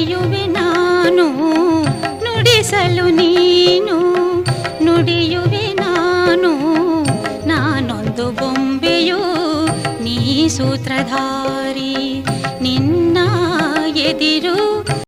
ನುಡಿಯುವೆ ನಾನು ನುಡಿಸಲು ನೀನು ನುಡಿಯುವೆ ನಾನು ನಾನೊಂದು ಬೊಂಬೆಯು ನೀ ಸೂತ್ರಧಾರಿ ನಿನ್ನ ಎದಿರು